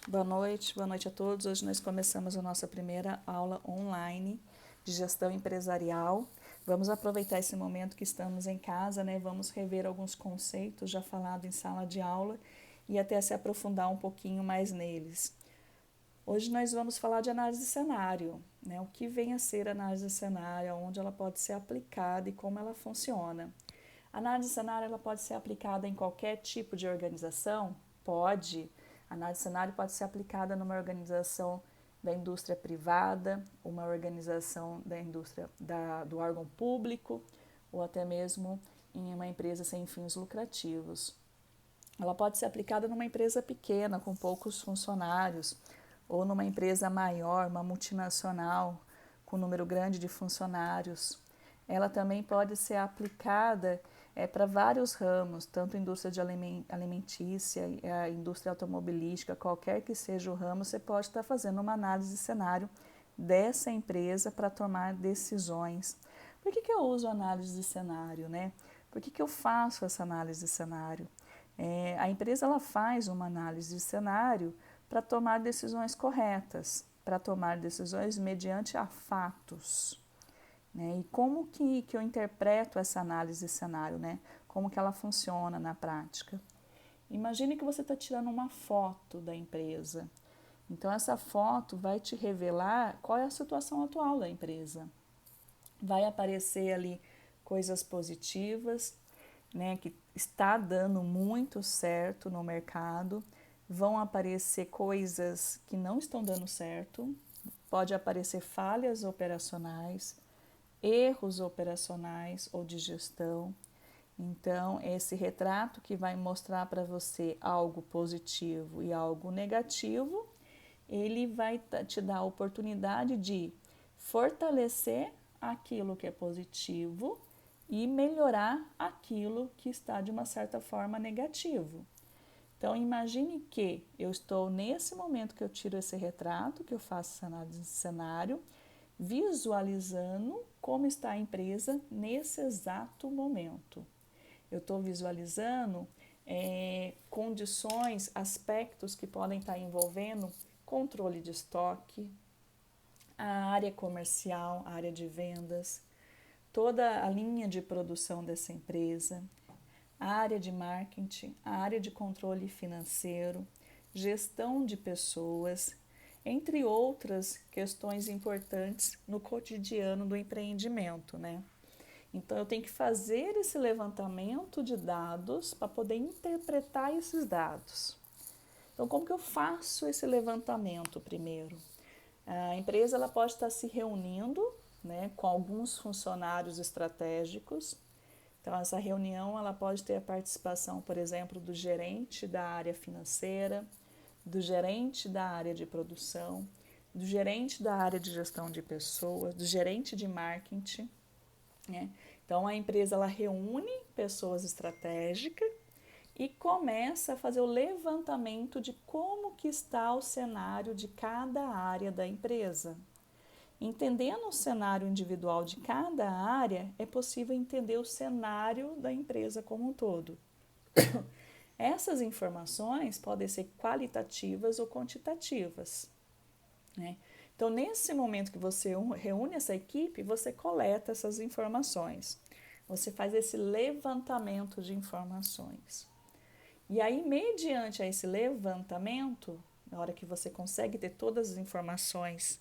Boa noite a todos. Hoje nós começamos a nossa primeira aula online de gestão empresarial. Vamos aproveitar esse momento que estamos em casa, né? Vamos rever alguns conceitos já falados em sala de aula e até se aprofundar um pouquinho mais neles. Hoje nós vamos falar de análise de cenário, né? O que vem a ser análise de cenário, onde ela pode ser aplicada e como ela funciona. A análise de cenário ela pode ser aplicada em qualquer tipo de organização? Pode. A análise de cenário pode ser aplicada numa organização da indústria privada, uma organização da indústria do órgão público ou até mesmo em uma empresa sem fins lucrativos. Ela pode ser aplicada numa empresa pequena, com poucos funcionários, ou numa empresa maior, uma multinacional, com um número grande de funcionários. Ela também pode ser aplicada para vários ramos, tanto a indústria de alimentícia, a indústria automobilística, qualquer que seja o ramo, você pode estar fazendo uma análise de cenário dessa empresa para tomar decisões. Por que eu uso análise de cenário, né? Por que eu faço essa análise de cenário? A empresa ela faz uma análise de cenário para tomar decisões corretas, para tomar decisões mediante a fatos. Né? E como que eu interpreto essa análise de cenário, né? Como que ela funciona na prática? Imagine que você está tirando uma foto da empresa. Então, essa foto vai te revelar qual é a situação atual da empresa. Vai aparecer ali coisas positivas, né, que está dando muito certo no mercado, vão aparecer coisas que não estão dando certo, pode aparecer falhas operacionais, erros operacionais ou de gestão. Então, esse retrato que vai mostrar para você algo positivo e algo negativo, ele vai te dar a oportunidade de fortalecer aquilo que é positivo e melhorar aquilo que está de uma certa forma negativo. Então, imagine que eu estou nesse momento que eu tiro esse retrato, que eu faço essa análise de cenário, visualizando como está a empresa nesse exato momento. Eu estou visualizando condições, aspectos que podem estar envolvendo controle de estoque, a área comercial, a área de vendas, toda a linha de produção dessa empresa, a área de marketing, a área de controle financeiro, gestão de pessoas, entre outras questões importantes no cotidiano do empreendimento, né? Então eu tenho que fazer esse levantamento de dados para poder interpretar esses dados. Então como que eu faço esse levantamento primeiro? A empresa ela pode estar se reunindo, né, com alguns funcionários estratégicos. Então essa reunião ela pode ter a participação, por exemplo, do gerente da área financeira, do gerente da área de produção, do gerente da área de gestão de pessoas, do gerente de marketing, né? Então a empresa ela reúne pessoas estratégicas e começa a fazer o levantamento de como que está o cenário de cada área da empresa. Entendendo o cenário individual de cada área, é possível entender o cenário da empresa como um todo. Essas informações podem ser qualitativas ou quantitativas, né? Então, nesse momento que você reúne essa equipe, você coleta essas informações. Você faz esse levantamento de informações. E aí, mediante esse levantamento, na hora que você consegue ter todas as informações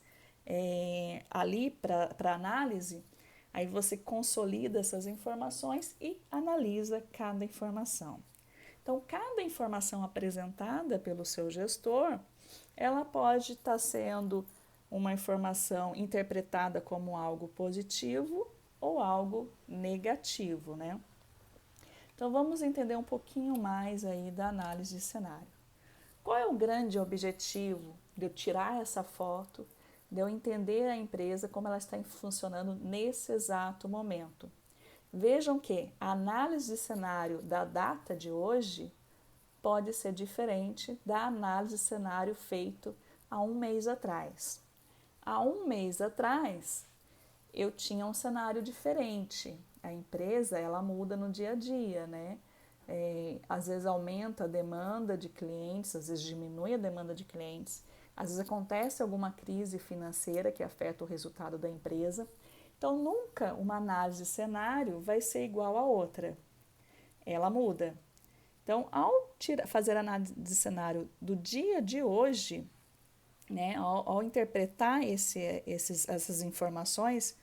ali para análise, aí você consolida essas informações e analisa cada informação. Então, cada informação apresentada pelo seu gestor, ela pode estar sendo uma informação interpretada como algo positivo ou algo negativo, né? Então, vamos entender um pouquinho mais aí da análise de cenário. Qual é o grande objetivo de eu tirar essa foto, de eu entender a empresa como ela está funcionando nesse exato momento? Vejam que a análise de cenário da data de hoje pode ser diferente da análise de cenário feito há um mês atrás. Há um mês atrás, eu tinha um cenário diferente. A empresa, ela muda no dia a dia, né? às vezes aumenta a demanda de clientes, às vezes diminui a demanda de clientes, às vezes acontece alguma crise financeira que afeta o resultado da empresa. Então, nunca uma análise de cenário vai ser igual a outra, ela muda. Então, ao fazer a análise de cenário do dia de hoje, né, ao interpretar essas informações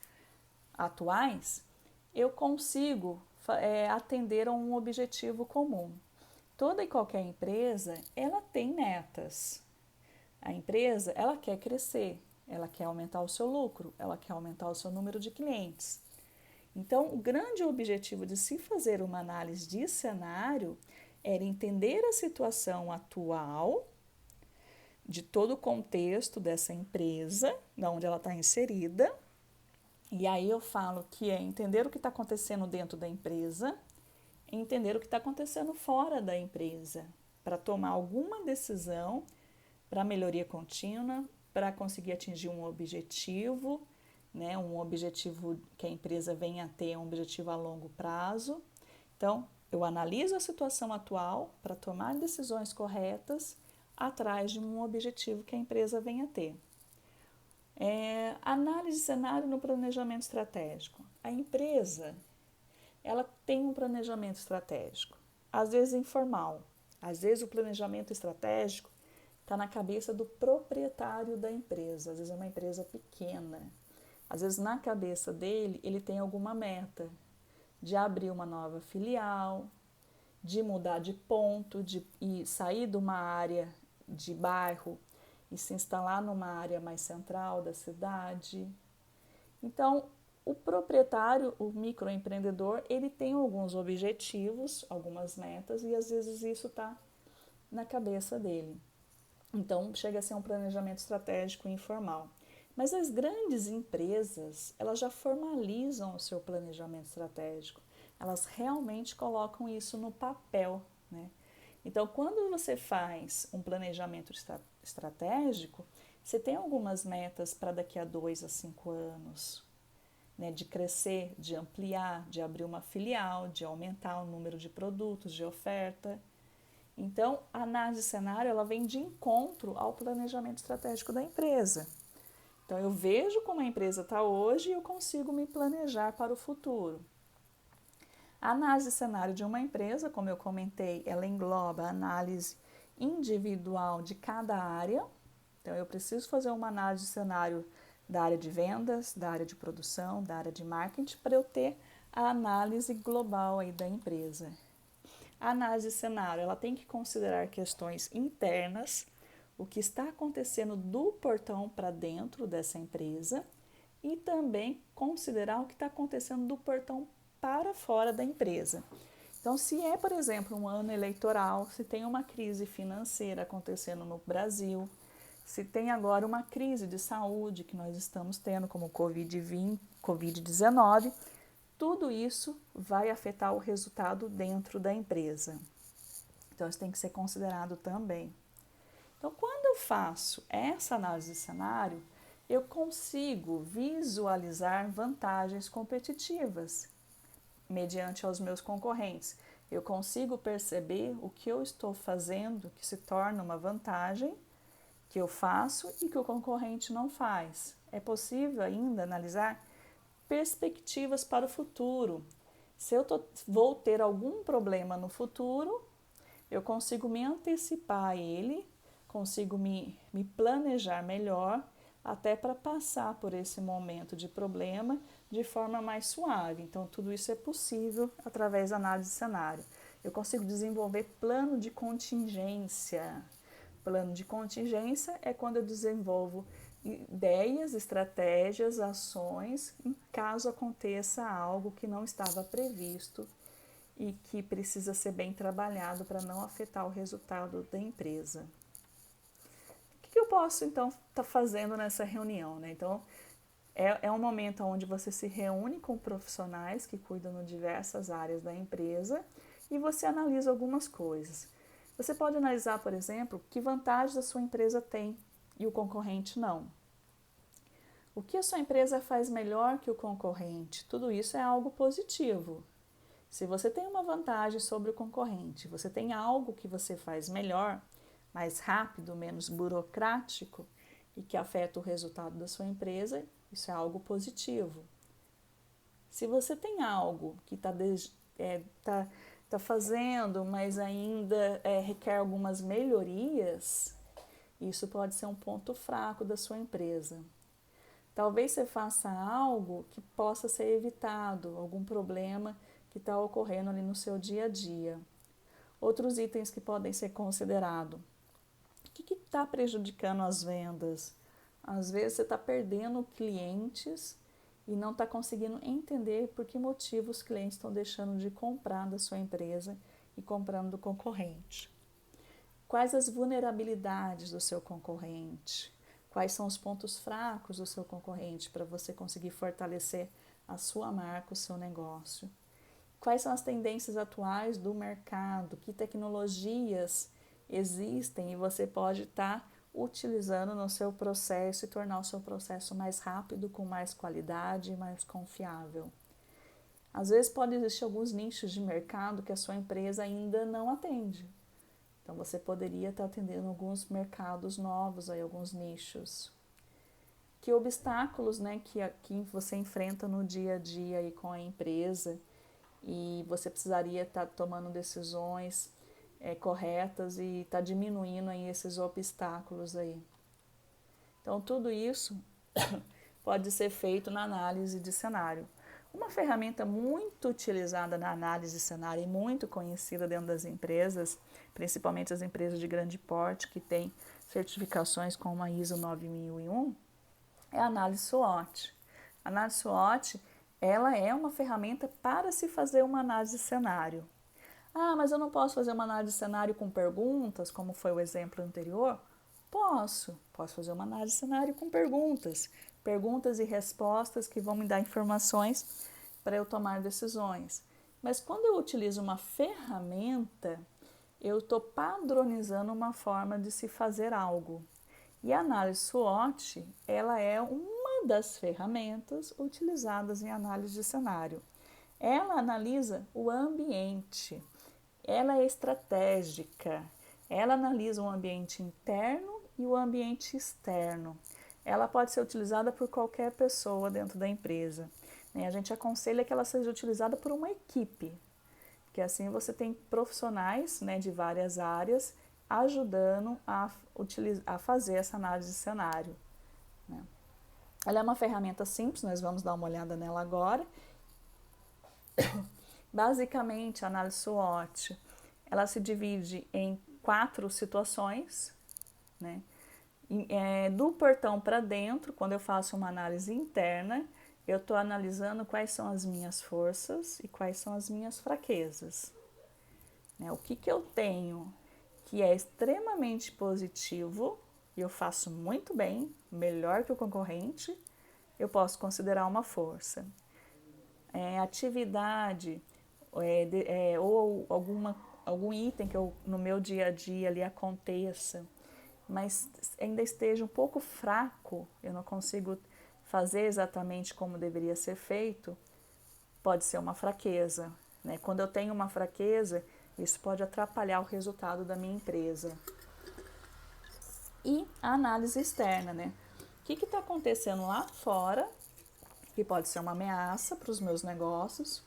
atuais, eu consigo atender a um objetivo comum. Toda e qualquer empresa, ela tem metas. A empresa, ela quer crescer, ela quer aumentar o seu lucro, ela quer aumentar o seu número de clientes. Então, o grande objetivo de se fazer uma análise de cenário era entender a situação atual, de todo o contexto dessa empresa, de onde ela está inserida. E aí eu falo que é entender o que está acontecendo dentro da empresa, entender o que está acontecendo fora da empresa, para tomar alguma decisão para melhoria contínua, para conseguir atingir um objetivo, né, um objetivo que a empresa venha a ter, um objetivo a longo prazo. Então, eu analiso a situação atual para tomar decisões corretas atrás de um objetivo que a empresa venha a ter. Análise de cenário no planejamento estratégico. A empresa, ela tem um planejamento estratégico, às vezes informal, às vezes o planejamento estratégico está na cabeça do proprietário da empresa, às vezes é uma empresa pequena, às vezes na cabeça dele ele tem alguma meta de abrir uma nova filial, de mudar de ponto, e sair de uma área de bairro e se instalar numa área mais central da cidade. Então, o proprietário, o microempreendedor, ele tem alguns objetivos, algumas metas, e às vezes isso está na cabeça dele. Então, chega a ser um planejamento estratégico informal. Mas as grandes empresas, elas já formalizam o seu planejamento estratégico. Elas realmente colocam isso no papel, né? Então, quando você faz um planejamento estratégico, você tem algumas metas para daqui a 2 a 5 anos, né? De crescer, de ampliar, de abrir uma filial, de aumentar o número de produtos, de oferta. Então, a análise de cenário, ela vem de encontro ao planejamento estratégico da empresa. Então, eu vejo como a empresa está hoje e eu consigo me planejar para o futuro. A análise de cenário de uma empresa, como eu comentei, ela engloba a análise individual de cada área. Então, eu preciso fazer uma análise de cenário da área de vendas, da área de produção, da área de marketing, para eu ter a análise global aí da empresa. A análise de cenário, ela tem que considerar questões internas, o que está acontecendo do portão para dentro dessa empresa, e também considerar o que está acontecendo do portão para fora da empresa. Então, se é, por exemplo, um ano eleitoral, se tem uma crise financeira acontecendo no Brasil, se tem agora uma crise de saúde que nós estamos tendo, como o Covid-19, tudo isso vai afetar o resultado dentro da empresa. Então, isso tem que ser considerado também. Então, quando eu faço essa análise de cenário, eu consigo visualizar vantagens competitivas mediante aos meus concorrentes. Eu consigo perceber o que eu estou fazendo que se torna uma vantagem que eu faço e que o concorrente não faz. É possível ainda analisar perspectivas para o futuro. Se eu vou ter algum problema no futuro, eu consigo me antecipar a ele, consigo me planejar melhor, até para passar por esse momento de problema de forma mais suave. Então, tudo isso é possível através da análise de cenário. Eu consigo desenvolver plano de contingência. Plano de contingência é quando eu desenvolvo ideias, estratégias, ações, em caso aconteça algo que não estava previsto e que precisa ser bem trabalhado para não afetar o resultado da empresa. O que eu posso, então, estar fazendo nessa reunião, né? Então, é um momento onde você se reúne com profissionais que cuidam de diversas áreas da empresa e você analisa algumas coisas. Você pode analisar, por exemplo, que vantagens a sua empresa tem e o concorrente não. O que a sua empresa faz melhor que o concorrente? Tudo isso é algo positivo. Se você tem uma vantagem sobre o concorrente, você tem algo que você faz melhor, mais rápido, menos burocrático e que afeta o resultado da sua empresa, isso é algo positivo. Se você tem algo que tá fazendo, mas ainda requer algumas melhorias, isso pode ser um ponto fraco da sua empresa. Talvez você faça algo que possa ser evitado, algum problema que está ocorrendo ali no seu dia a dia. Outros itens que podem ser considerados. O que está prejudicando as vendas? Às vezes você está perdendo clientes e não está conseguindo entender por que motivo os clientes estão deixando de comprar da sua empresa e comprando do concorrente. Quais as vulnerabilidades do seu concorrente? Quais são os pontos fracos do seu concorrente para você conseguir fortalecer a sua marca, o seu negócio? Quais são as tendências atuais do mercado? Que tecnologias existem e você pode estar utilizando no seu processo e tornar o seu processo mais rápido, com mais qualidade e mais confiável? Às vezes pode existir alguns nichos de mercado que a sua empresa ainda não atende. Então você poderia estar atendendo alguns mercados novos, aí, alguns nichos. Que obstáculos, né, que você enfrenta no dia a dia aí com a empresa e você precisaria estar tomando decisões corretas e estar diminuindo aí esses obstáculos aí. Então tudo isso pode ser feito na análise de cenário. Uma ferramenta muito utilizada na análise de cenário e muito conhecida dentro das empresas, principalmente as empresas de grande porte que têm certificações como a ISO 9001, é a análise SWOT. A análise SWOT, ela é uma ferramenta para se fazer uma análise de cenário. Ah, mas eu não posso fazer uma análise de cenário com perguntas, como foi o exemplo anterior? Posso fazer uma análise de cenário com perguntas e respostas que vão me dar informações para eu tomar decisões. Mas quando eu utilizo uma ferramenta, eu estou padronizando uma forma de se fazer algo. E a análise SWOT, ela é uma das ferramentas utilizadas em análise de cenário. Ela analisa o ambiente, ela é estratégica, ela analisa o ambiente interno e o ambiente externo. Ela pode ser utilizada por qualquer pessoa dentro da empresa. A gente aconselha que ela seja utilizada por uma equipe, porque assim você tem profissionais, né, de várias áreas ajudando a fazer essa análise de cenário. Né? Ela é uma ferramenta simples, nós vamos dar uma olhada nela agora. Basicamente, a análise SWOT, ela se divide em 4 situações, né? Do portão para dentro, quando eu faço uma análise interna, eu estou analisando quais são as minhas forças e quais são as minhas fraquezas. O que eu tenho que é extremamente positivo e eu faço muito bem, melhor que o concorrente, eu posso considerar uma força. Atividade ou algum item que no meu dia a dia ali aconteça, mas ainda esteja um pouco fraco, eu não consigo fazer exatamente como deveria ser feito, pode ser uma fraqueza. Né? Quando eu tenho uma fraqueza, isso pode atrapalhar o resultado da minha empresa. E a análise externa, né? O que está acontecendo lá fora, que pode ser uma ameaça para os meus negócios,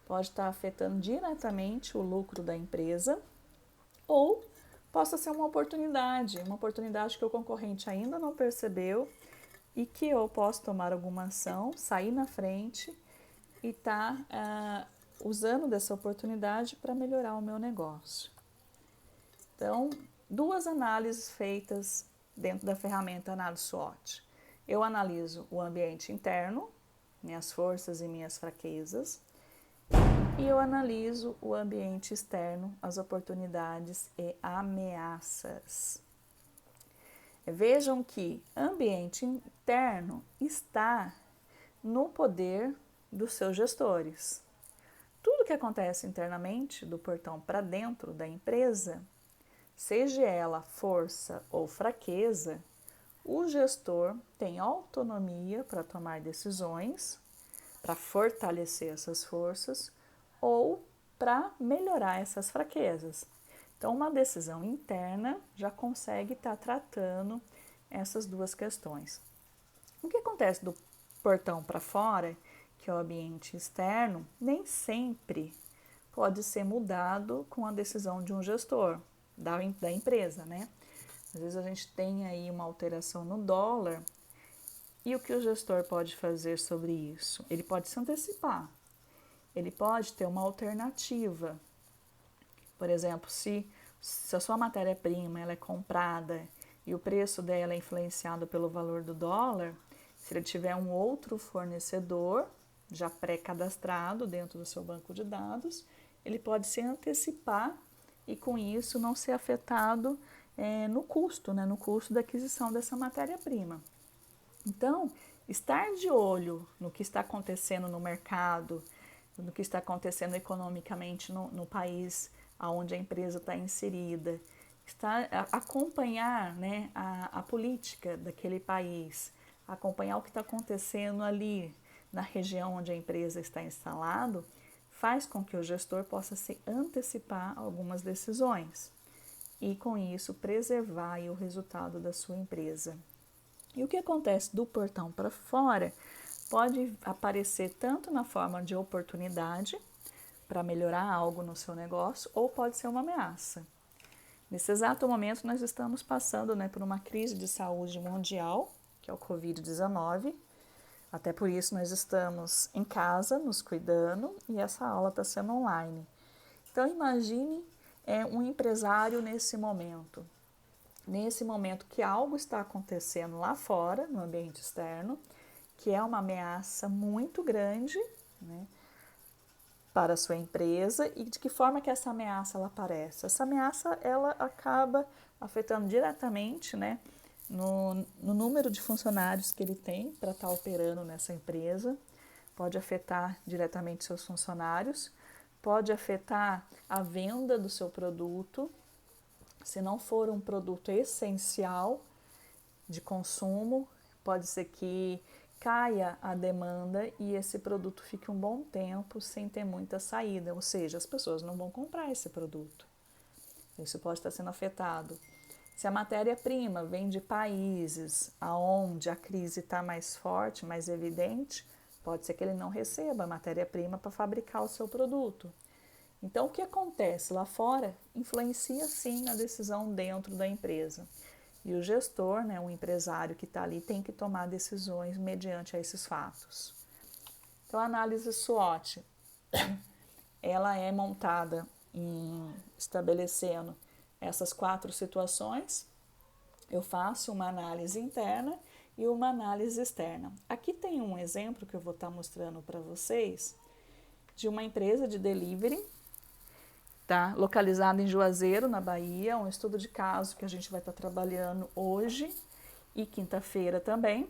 pode estar afetando diretamente o lucro da empresa, ou possa ser uma oportunidade que o concorrente ainda não percebeu e que eu posso tomar alguma ação, sair na frente e estar usando dessa oportunidade para melhorar o meu negócio. Então, 2 análises feitas dentro da ferramenta Análise SWOT. Eu analiso o ambiente interno, minhas forças e minhas fraquezas, e eu analiso o ambiente externo, as oportunidades e ameaças. Vejam que ambiente interno está no poder dos seus gestores. Tudo que acontece internamente, do portão para dentro da empresa, seja ela força ou fraqueza, o gestor tem autonomia para tomar decisões, para fortalecer essas forças ou para melhorar essas fraquezas. Então, uma decisão interna já consegue estar tratando essas duas questões. O que acontece do portão para fora, que é o ambiente externo, nem sempre pode ser mudado com a decisão de um gestor da empresa, né? Às vezes a gente tem aí uma alteração no dólar e o que o gestor pode fazer sobre isso? Ele pode se antecipar, ele pode ter uma alternativa. Por exemplo, se a sua matéria-prima ela é comprada e o preço dela é influenciado pelo valor do dólar, se ele tiver um outro fornecedor já pré-cadastrado dentro do seu banco de dados, ele pode se antecipar e com isso não ser afetado no custo, né, no custo da aquisição dessa matéria-prima. Então, estar de olho no que está acontecendo no mercado, no que está acontecendo economicamente no país onde a empresa está inserida, acompanhar, né, a política daquele país, acompanhar o que está acontecendo ali na região onde a empresa está instalada, faz com que o gestor possa se antecipar algumas decisões e, com isso, preservar o resultado da sua empresa. E o que acontece do portão para fora pode aparecer tanto na forma de oportunidade para melhorar algo no seu negócio ou pode ser uma ameaça. Nesse exato momento, nós estamos passando, né, por uma crise de saúde mundial, que é o Covid-19. Até por isso, nós estamos em casa, nos cuidando, e essa aula está sendo online. Então, imagine um empresário nesse momento que algo está acontecendo lá fora, no ambiente externo, que é uma ameaça muito grande, né, para a sua empresa e de que forma que essa ameaça ela aparece. Essa ameaça ela acaba afetando diretamente, né, no número de funcionários que ele tem para estar operando nessa empresa, pode afetar diretamente seus funcionários, pode afetar a venda do seu produto, se não for um produto essencial de consumo, pode ser que caia a demanda e esse produto fique um bom tempo sem ter muita saída, ou seja, as pessoas não vão comprar esse produto. Isso pode estar sendo afetado. Se a matéria-prima vem de países onde a crise está mais forte, mais evidente, pode ser que ele não receba a matéria-prima para fabricar o seu produto. Então, o que acontece lá fora influencia sim na decisão dentro da empresa. E o gestor, né, o empresário que está ali, tem que tomar decisões mediante a esses fatos. Então, a análise SWOT, ela é montada estabelecendo essas 4 situações. Eu faço uma análise interna e uma análise externa. Aqui tem um exemplo que eu vou estar mostrando para vocês de uma empresa de delivery, tá? Localizada em Juazeiro, na Bahia, um estudo de caso que a gente vai estar trabalhando hoje e quinta-feira também,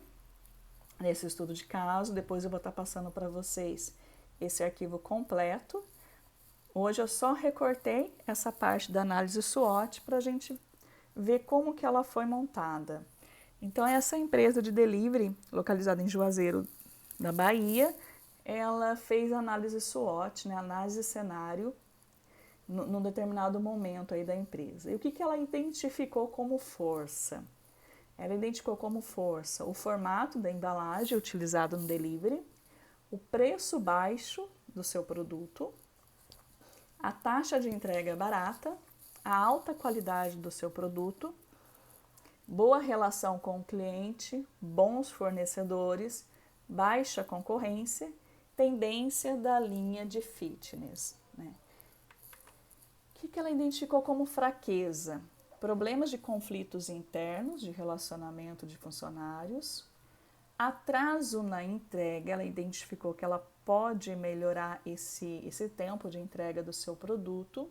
nesse estudo de caso. Depois eu vou estar passando para vocês esse arquivo completo. Hoje eu só recortei essa parte da análise SWOT para a gente ver como que ela foi montada. Então, essa empresa de delivery, localizada em Juazeiro, na Bahia, ela fez análise SWOT, né, análise de cenário, num determinado momento aí da empresa. E o que ela identificou como força? Ela identificou como força o formato da embalagem utilizado no delivery, o preço baixo do seu produto, a taxa de entrega barata, a alta qualidade do seu produto, boa relação com o cliente, bons fornecedores, baixa concorrência, tendência da linha de fitness, né? O que ela identificou como fraqueza? Problemas de conflitos internos, de relacionamento de funcionários, atraso na entrega. Ela identificou que ela pode melhorar esse tempo de entrega do seu produto.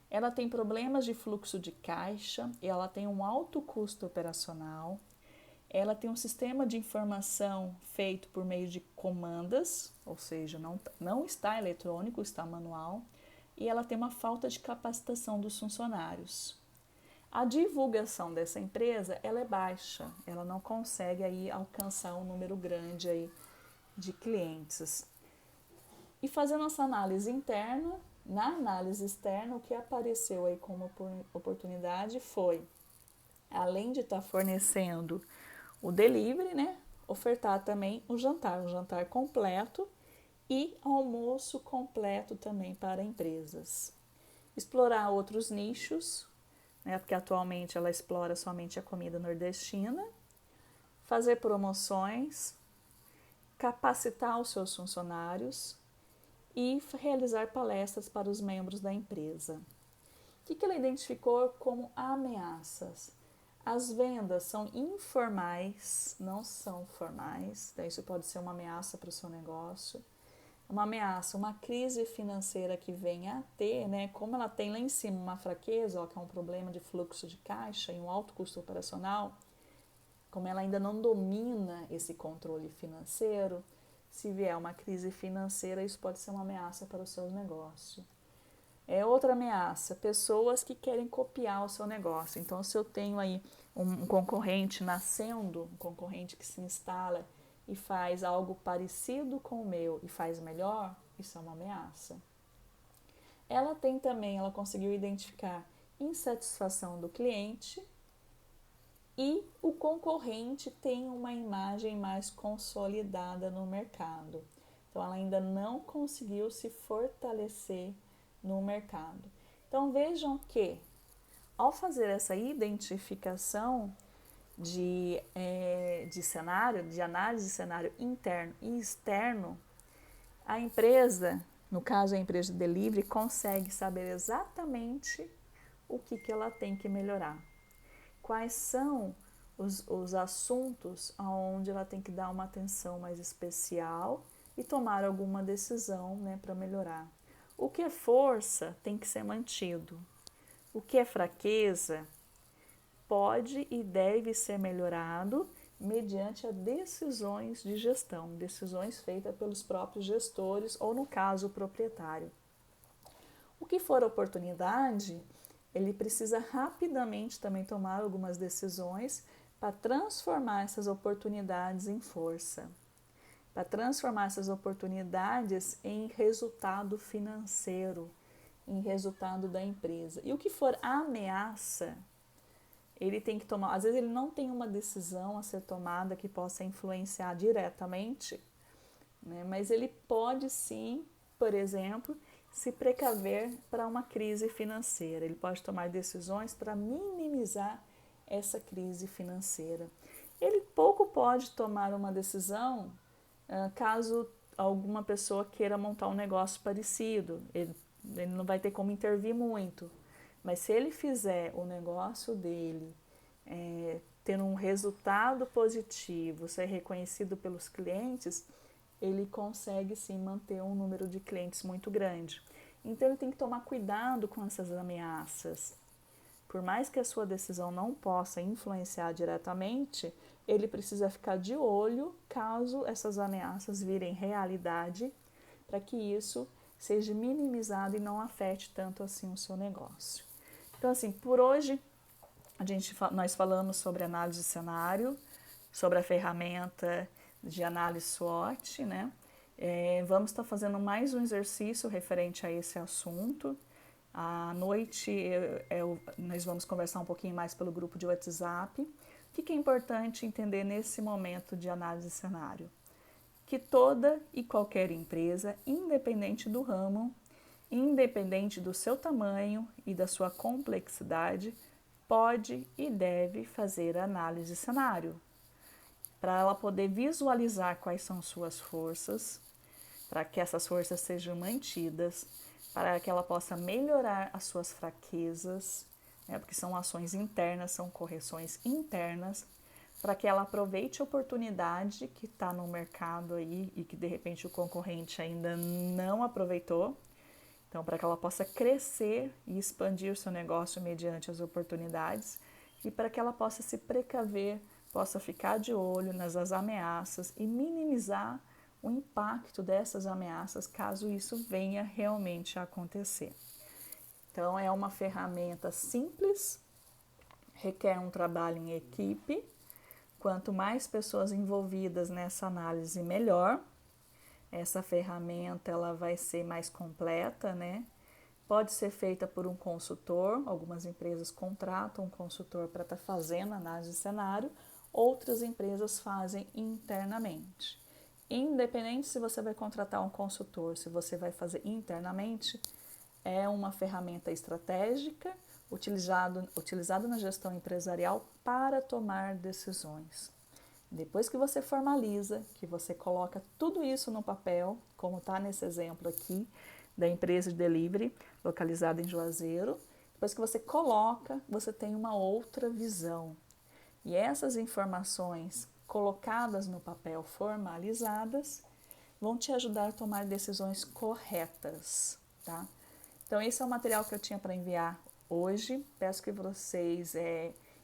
Ela tem problemas de fluxo de caixa, ela tem um alto custo operacional, ela tem um sistema de informação feito por meio de comandas, ou seja, não está eletrônico, está manual, e ela tem uma falta de capacitação dos funcionários. A divulgação dessa empresa ela é baixa, ela não consegue aí alcançar um número grande aí de clientes. E fazendo essa análise interna, Na análise externa, o que apareceu aí como oportunidade foi, além de estar fornecendo o delivery, né, ofertar também o jantar completo e almoço completo também para empresas. Explorar outros nichos, né, porque atualmente ela explora somente a comida nordestina, fazer promoções, capacitar os seus funcionários e realizar palestras para os membros da empresa. O que ela identificou como ameaças? As vendas são informais, não são formais, daí isso pode ser uma ameaça para o seu negócio. Uma ameaça, uma crise financeira que venha a ter, né? Como ela tem lá em cima uma fraqueza, ó, que é um problema de fluxo de caixa e um alto custo operacional, como ela ainda não domina esse controle financeiro, se vier uma crise financeira, isso pode ser uma ameaça para o seu negócio. Outra ameaça, pessoas que querem copiar o seu negócio. Então, se eu tenho aí um concorrente nascendo, um concorrente que se instala e faz algo parecido com o meu e faz melhor, isso é uma ameaça. Ela conseguiu identificar insatisfação do cliente e o concorrente tem uma imagem mais consolidada no mercado. Então, ela ainda não conseguiu se fortalecer no mercado. Então, vejam que, ao fazer essa identificação de cenário, de análise de cenário interno e externo, a empresa, no caso a empresa de delivery, consegue saber exatamente o que ela tem que melhorar. Quais são os assuntos onde ela tem que dar uma atenção mais especial e tomar alguma decisão, né, para melhorar. O que é força tem que ser mantido. O que é fraqueza pode e deve ser melhorado mediante as decisões de gestão, decisões feitas pelos próprios gestores ou, no caso, o proprietário. O que for oportunidade, ele precisa rapidamente também tomar algumas decisões para transformar essas oportunidades em força, para transformar essas oportunidades em resultado financeiro, em resultado da empresa. E o que for ameaça, ele tem que tomar. Às vezes ele não tem uma decisão a ser tomada que possa influenciar diretamente, né? Mas ele pode sim, por exemplo, se precaver para uma crise financeira. Ele pode tomar decisões para minimizar essa crise financeira. Ele pouco pode tomar uma decisão caso alguma pessoa queira montar um negócio parecido. Ele não vai ter como intervir muito. Mas se ele fizer o negócio dele ter um resultado positivo, ser reconhecido pelos clientes, ele consegue sim manter um número de clientes muito grande. Então ele tem que tomar cuidado com essas ameaças. Por mais que a sua decisão não possa influenciar diretamente, ele precisa ficar de olho caso essas ameaças virem realidade, para que isso seja minimizado e não afete tanto assim o seu negócio. Então, assim, por hoje nós falamos sobre análise de cenário, sobre a ferramenta de análise SWOT, né? Vamos estar fazendo mais um exercício referente a esse assunto. À noite nós vamos conversar um pouquinho mais pelo grupo de WhatsApp. O que é importante entender nesse momento de análise de cenário? Que toda e qualquer empresa, independente do ramo, independente do seu tamanho e da sua complexidade, pode e deve fazer análise de cenário, para ela poder visualizar quais são suas forças, para que essas forças sejam mantidas, para que ela possa melhorar as suas fraquezas, né, porque são ações internas, são correções internas, para que ela aproveite a oportunidade que está no mercado aí e que de repente o concorrente ainda não aproveitou. Então, para que ela possa crescer e expandir o seu negócio mediante as oportunidades e para que ela possa se precaver, possa ficar de olho nas ameaças e minimizar o impacto dessas ameaças caso isso venha realmente a acontecer. Então, é uma ferramenta simples, requer um trabalho em equipe. Quanto mais pessoas envolvidas nessa análise, melhor. Essa ferramenta ela vai ser mais completa, né? Pode ser feita por um consultor, algumas empresas contratam um consultor para estar fazendo análise de cenário, outras empresas fazem internamente. Independente se você vai contratar um consultor, se você vai fazer internamente, é uma ferramenta estratégica utilizada na gestão empresarial para tomar decisões. Depois que você formaliza, que você coloca tudo isso no papel, como está nesse exemplo aqui da empresa de delivery localizada em Juazeiro, depois que você coloca, você tem uma outra visão. E essas informações colocadas no papel, formalizadas, vão te ajudar a tomar decisões corretas, tá? Então, esse é o material que eu tinha para enviar hoje. Peço que vocês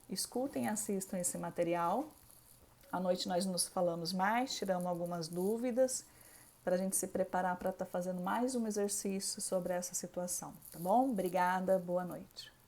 escutem e assistam esse material. À noite nós nos falamos mais, tiramos algumas dúvidas para a gente se preparar para estar fazendo mais um exercício sobre essa situação, tá bom? Obrigada, boa noite.